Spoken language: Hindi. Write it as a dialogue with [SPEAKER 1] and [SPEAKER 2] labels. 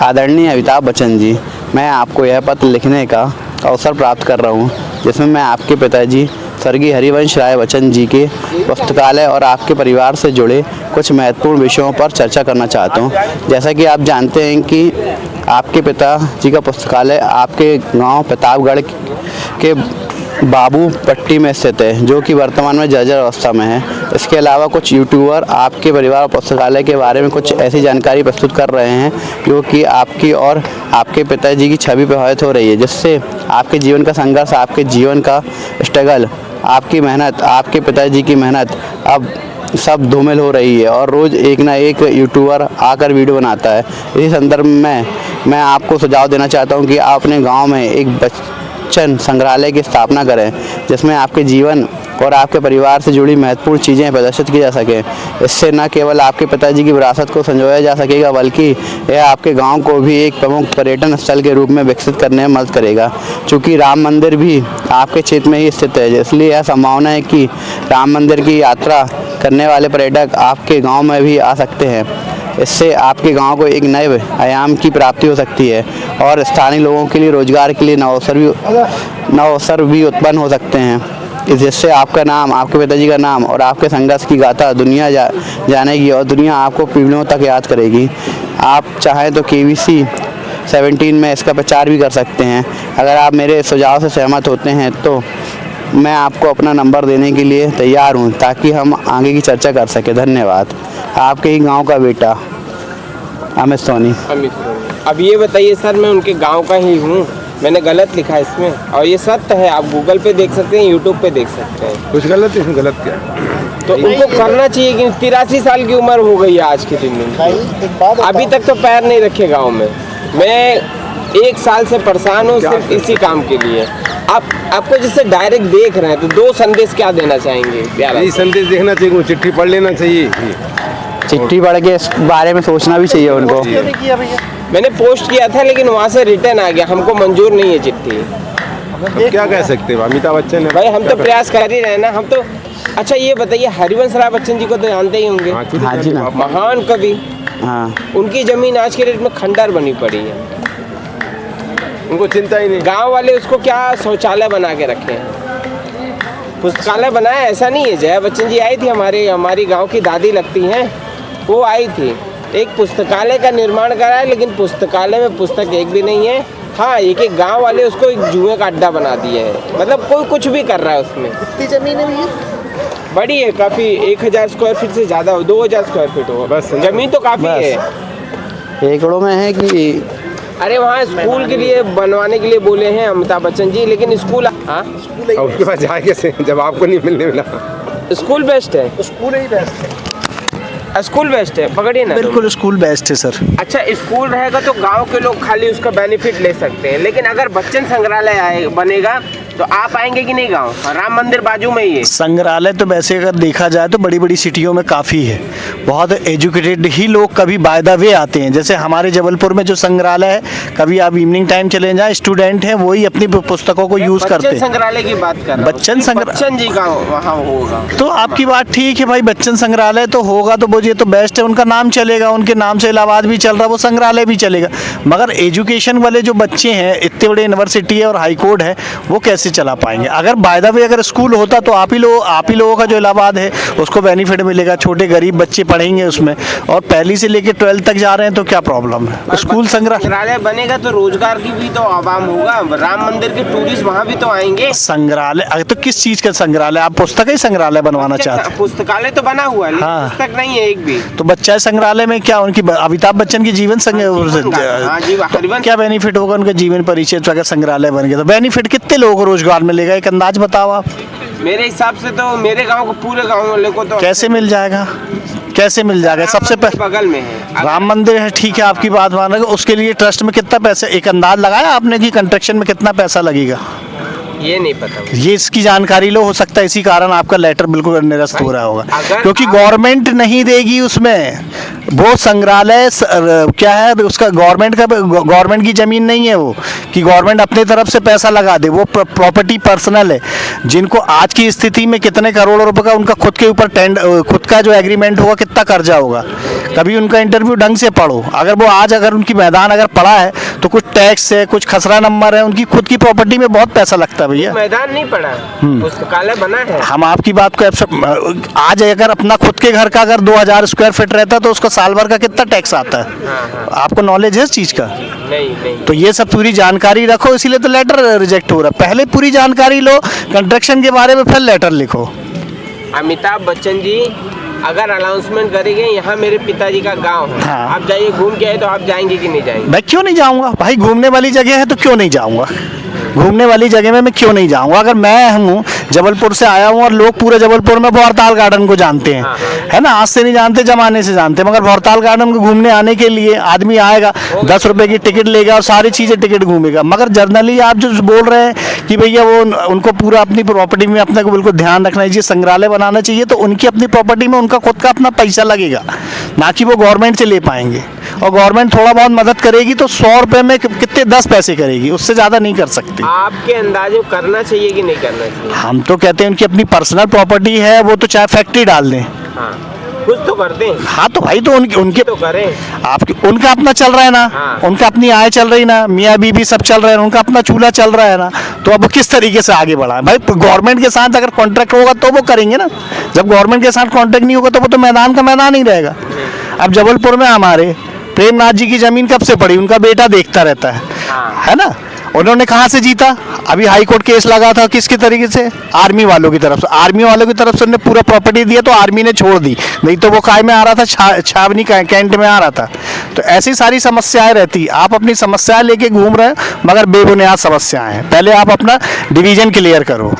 [SPEAKER 1] आदरणीय अमिताभ बच्चन जी, मैं आपको यह पत्र लिखने का अवसर प्राप्त कर रहा हूँ, जिसमें मैं आपके पिताजी स्वर्गीय हरिवंश राय बच्चन जी के पुस्तकालय और आपके परिवार से जुड़े कुछ महत्वपूर्ण विषयों पर चर्चा करना चाहता हूँ। जैसा कि आप जानते हैं कि आपके पिताजी का पुस्तकालय आपके गांव प्रतापगढ़ के बाबू पट्टी में स्थित है, जो कि वर्तमान में जर्जर अवस्था में है। इसके अलावा कुछ यूट्यूबर आपके परिवार पुस्तकालय के बारे में कुछ ऐसी जानकारी प्रस्तुत कर रहे हैं जो कि आपकी और आपके पिताजी की छवि प्रभावित हो रही है, जिससे आपके जीवन का संघर्ष, आपके जीवन का स्ट्रगल, आपकी मेहनत, आपके पिताजी की मेहनत अब सब धूमिल हो रही है और रोज़ एक ना एक यूट्यूबर आकर वीडियो बनाता है। इसी संदर्भ में मैं आपको सुझाव देना चाहता हूं कि आप अपने गांव में एक बच्चन संग्रहालय की स्थापना करें, जिसमें आपके जीवन और आपके परिवार से जुड़ी महत्वपूर्ण चीज़ें प्रदर्शित की जा सकें। इससे न केवल आपके पिताजी की विरासत को संजोया जा सकेगा, बल्कि यह आपके गांव को भी एक प्रमुख पर्यटन स्थल के रूप में विकसित करने में मदद करेगा। चूँकि राम मंदिर भी आपके क्षेत्र में ही स्थित है, इसलिए यह संभावना है कि राम मंदिर की यात्रा करने वाले पर्यटक आपके गाँव में भी आ सकते हैं। इससे आपके गांव को एक नए आयाम की प्राप्ति हो सकती है और स्थानीय लोगों के लिए रोजगार के लिए नव अवसर भी उत्पन्न हो सकते हैं, जिससे आपका नाम, आपके पिताजी का नाम और आपके संघर्ष की गाथा दुनिया जानेगी और दुनिया आपको पीढ़ियों तक याद करेगी। आप चाहें तो KBC 17 में इसका प्रचार भी कर सकते हैं। अगर आप मेरे सुझाव से सहमत होते हैं तो मैं आपको अपना नंबर देने के लिए तैयार हूं, ताकि हम आगे की चर्चा कर सकें। धन्यवाद। आपके ही गांव का बेटा अमित सोनी।
[SPEAKER 2] अब ये बताइए सर, मैं उनके गांव का ही हूँ, मैंने गलत लिखा है इसमें और ये सत्य है। आप गूगल पे देख सकते हैं, यूट्यूब पे देख सकते हैं।
[SPEAKER 3] कुछ गलत है, इसमें गलत क्या
[SPEAKER 2] तो उनको करना चाहिए कि 83 साल की उम्र हो गई है आज के दिन में, अभी तक तो पैर नहीं रखे गाँव में। मैं 1 साल से परेशान हूँ सिर्फ इसी काम के लिए। आपको जिससे डायरेक्ट देख रहे हैं तो 2 संदेश क्या देना चाहेंगे?
[SPEAKER 3] यही संदेश देखना चाहिए, चिट्ठी पढ़ लेना चाहिए,
[SPEAKER 1] चिट्ठी पढ़ के इस बारे में सोचना भी चाहिए उनको।
[SPEAKER 2] मैंने पोस्ट किया था लेकिन वहाँ से रिटर्न आ गया, हमको मंजूर नहीं है चिट्ठी।
[SPEAKER 3] अब क्या कह सकते हैं, अमिताभ बच्चन है
[SPEAKER 2] भाई, हम तो प्रयास कर ही रहे ना, हम तो। अच्छा ये बताइए, हरिवंश राय बच्चन जी को तो जानते ही होंगे।
[SPEAKER 1] हाँ जी ना,
[SPEAKER 2] महान कवि।
[SPEAKER 1] हाँ,
[SPEAKER 2] उनकी जमीन आज के डेट में खंडर बनी पड़ी है,
[SPEAKER 3] उनको चिंता ही नहीं।
[SPEAKER 2] गांव वाले उसको क्या शौचालय बना के रखे हैं, पुस्तकालय बनाया, ऐसा नहीं है। जया बच्चन जी आई थी, हमारी गांव की दादी लगती हैं, वो आई थी, एक पुस्तकालय का निर्माण कराया, लेकिन पुस्तकालय में पुस्तक एक भी नहीं है। हाँ, एक गांव वाले उसको एक जुए का अड्डा बना दिया है, मतलब कोई कुछ भी कर रहा है उसमें।
[SPEAKER 4] कितनी जमीन है भैया?
[SPEAKER 2] बड़ी है काफ़ी, 1000 स्क्वायर फीट से ज़्यादा हो, 2000 स्क्वायर फीट हो, बस जमीन तो काफ़ी है।
[SPEAKER 1] एकड़ों में है कि?
[SPEAKER 2] अरे वहाँ स्कूल के लिए बनवाने के लिए बोले हैं अमिताभ बच्चन जी, लेकिन स्कूल, हाँ
[SPEAKER 3] उसके बाद जाए कैसे जब आपको नहीं मिलने मिला?
[SPEAKER 2] स्कूल बेस्ट है,
[SPEAKER 4] स्कूल ही बेस्ट है,
[SPEAKER 2] स्कूल बेस्ट है, पकड़िए ना।
[SPEAKER 4] बिल्कुल स्कूल बेस्ट है सर।
[SPEAKER 2] अच्छा, स्कूल रहेगा तो गांव के लोग खाली उसका बेनिफिट ले सकते हैं, लेकिन अगर बच्चन संग्रहालय बनेगा तो आप आएंगे कि नहीं गांव? राम मंदिर बाजू में ही है।
[SPEAKER 4] संग्रहालय तो वैसे अगर देखा जाए तो बड़ी बड़ी सिटियों में काफ़ी है, बहुत एजुकेटेड ही लोग कभी बाय द वे आते हैं। जैसे हमारे जबलपुर में जो संग्रहालय है, कभी आप इवनिंग टाइम चले जाएं, स्टूडेंट हैं वही अपनी पुस्तकों को यूज़ करते हैं।
[SPEAKER 2] संग्रहालय की बात कर रहा हूं, बच्चन जी का वहाँ होगा
[SPEAKER 4] तो आपकी बात ठीक है भाई, बच्चन संग्रहालय तो होगा तो बोलिए तो बेस्ट है, उनका नाम चलेगा, उनके नाम से इलाहाबाद भी चल रहा, वो संग्रहालय भी चलेगा। मगर एजुकेशन वाले जो बच्चे हैं, इतने बड़े यूनिवर्सिटी है और हाई कोर्ट है, वो कैसे चला पाएंगे? अगर बाय द वे अगर स्कूल होता तो आप ही लोगों का जो इलाहाबाद है उसको बेनिफिट मिलेगा, छोटे गरीब बच्चे पढ़ेंगे उसमें, और पहली से लेकर 12th तक जा रहे हैं तो क्या प्रॉब्लम है? स्कूल संग्रहालय
[SPEAKER 2] बनेगा तो रोजगार की भी तो आवाम होगा, राम मंदिर के टूरिस्ट वहाँ भी तो आएंगे।
[SPEAKER 4] संग्रहालय तो किस चीज का संग्रहालय? आप पुस्तक ही संग्रहालय बनवाना चाहते हैं?
[SPEAKER 2] पुस्तकालय तो बना हुआ है,
[SPEAKER 4] हाँ,
[SPEAKER 2] पुस्तक नहीं है एक भी।
[SPEAKER 4] तो बच्चा संग्रहालय में क्या उनकी अमिताभ बच्चन की जीवन क्या बेनिफिट होगा उनके जीवन परिचय? अगर संग्रहालय बन गया तो बेनिफिट कितने लोगों को रोजगार मिलेगा, एक अंदाज बताओ आप।
[SPEAKER 2] मेरे हिसाब से तो मेरे गांव को, पूरे गांव वाले को तो
[SPEAKER 4] कैसे मिल जाएगा? कैसे मिल जाएगा? सबसे पहले
[SPEAKER 2] बगल में है
[SPEAKER 4] राम मंदिर है, ठीक है, आपकी बात मान रहे, उसके लिए ट्रस्ट में कितना पैसा, एक अंदाज लगाया आपने कि कंस्ट्रक्शन में कितना पैसा लगेगा?
[SPEAKER 2] ये नहीं पता मुझे।
[SPEAKER 4] ये इसकी जानकारी लो, हो सकता है इसी कारण आपका लेटर बिल्कुल निरस्त हो रहा होगा,
[SPEAKER 2] अगर
[SPEAKER 4] क्योंकि
[SPEAKER 2] आप-
[SPEAKER 4] गवर्नमेंट नहीं देगी उसमें। वो संग्रहालय क्या है उसका, गवर्नमेंट की जमीन नहीं है वो कि गवर्नमेंट अपने तरफ से पैसा लगा दे। वो प्रॉपर्टी पर्सनल है। जिनको आज की स्थिति में कितने करोड़ रुपए का उनका खुद के ऊपर खुद का जो एग्रीमेंट होगा, कितना कर्जा होगा, कभी उनका इंटरव्यू ढंग से पढ़ो। अगर वो आज अगर उनकी मैदान अगर पड़ा है तो कुछ टैक्स है, कुछ खसरा नंबर है, उनकी खुद की प्रॉपर्टी में बहुत पैसा लगता है भैया।
[SPEAKER 2] मैदान नहीं पड़ा, पुस्तकालय बना है।
[SPEAKER 4] हम आपकी बात को आज अगर अपना खुद के घर का अगर 2000 स्क्वायर फीट रहता है तो उसका साल भर का कितना टैक्स आता है?
[SPEAKER 2] हाँ।
[SPEAKER 4] आपको नॉलेज है इस चीज का?
[SPEAKER 2] नहीं।
[SPEAKER 4] तो ये सब पूरी जानकारी रखो, इसीलिए तो लेटर रिजेक्ट हो रहा है। पहले पूरी जानकारी लो कंस्ट्रक्शन के बारे में, फिर लेटर लिखो।
[SPEAKER 2] अमिताभ बच्चन जी अगर अनाउंसमेंट करेंगे, यहाँ मेरे पिताजी का गांव है,
[SPEAKER 4] हाँ।
[SPEAKER 2] आप जाइए घूम के आए, तो आप जाएंगे कि नहीं जाएंगे?
[SPEAKER 4] मैं क्यों नहीं जाऊंगा भाई, घूमने वाली जगह है तो क्यों नहीं जाऊंगा? घूमने वाली जगह में मैं क्यों नहीं जाऊंगा? अगर मैं हूँ जबलपुर से आया हूँ और लोग पूरे जबलपुर में भौरताल गार्डन को जानते हैं, है ना, आज से नहीं जानते, जमाने से जानते हैं, मगर भौरताल गार्डन को घूमने आने के लिए आदमी आएगा, 10 रुपए की टिकट लेगा और सारी चीज़ें टिकट घूमेगा। मगर जर्नली आप जो बोल रहे हैं कि भैया वो उनको पूरा अपनी प्रॉपर्टी में अपने को बिल्कुल ध्यान रखना चाहिए, संग्रहालय बनाना चाहिए, तो उनकी अपनी प्रॉपर्टी में उनका खुद का अपना पैसा लगेगा, ना कि वो गवर्नमेंट से ले पाएंगे। और गवर्नमेंट थोड़ा बहुत मदद करेगी तो 100 रुपए में कितने 10 पैसे करेगी, उससे ज़्यादा नहीं कर सकती।
[SPEAKER 2] आपके अंदाजे करना चाहिए कि नहीं करना चाहिए?
[SPEAKER 4] हम तो कहते हैं उनकी अपनी पर्सनल प्रॉपर्टी है, वो तो चाहे फैक्ट्री डाल दें।
[SPEAKER 2] हाँ, कुछ तो करते हैं।
[SPEAKER 4] हाँ तो भाई तो उनके
[SPEAKER 2] तो करें।
[SPEAKER 4] आपके उनका अपना चल रहा है ना,
[SPEAKER 2] हाँ।
[SPEAKER 4] उनका अपनी आय चल रही ना, मियाँ बीबी सब चल रहे हैं, उनका अपना चूल्हा चल रहा है ना, तो अब वो किस तरीके से आगे बढ़ा है भाई? गवर्नमेंट के साथ अगर कॉन्ट्रैक्ट होगा तो वो करेंगे ना, जब गवर्नमेंट के साथ कॉन्ट्रैक्ट नहीं होगा तो वो तो मैदान का मैदान ही रहेगा। अब जबलपुर में हमारे प्रेमनाथ जी की जमीन कब से पड़ी, उनका बेटा देखता रहता है ना। उन्होंने कहाँ से जीता? अभी हाई कोर्ट केस लगा था, किसके तरीके से? आर्मी वालों की तरफ से। आर्मी वालों की तरफ से उन्होंने पूरा प्रॉपर्टी दिया तो आर्मी ने छोड़ दी, नहीं तो वो काय में आ रहा था, छावनी कैंट में आ रहा था। तो ऐसी सारी समस्याएं रहती। आप अपनी समस्याएं लेके घूम रहे हैं मगर बेबुनियाद समस्याएं हैं। पहले आप अपना डिवीजन क्लियर करो।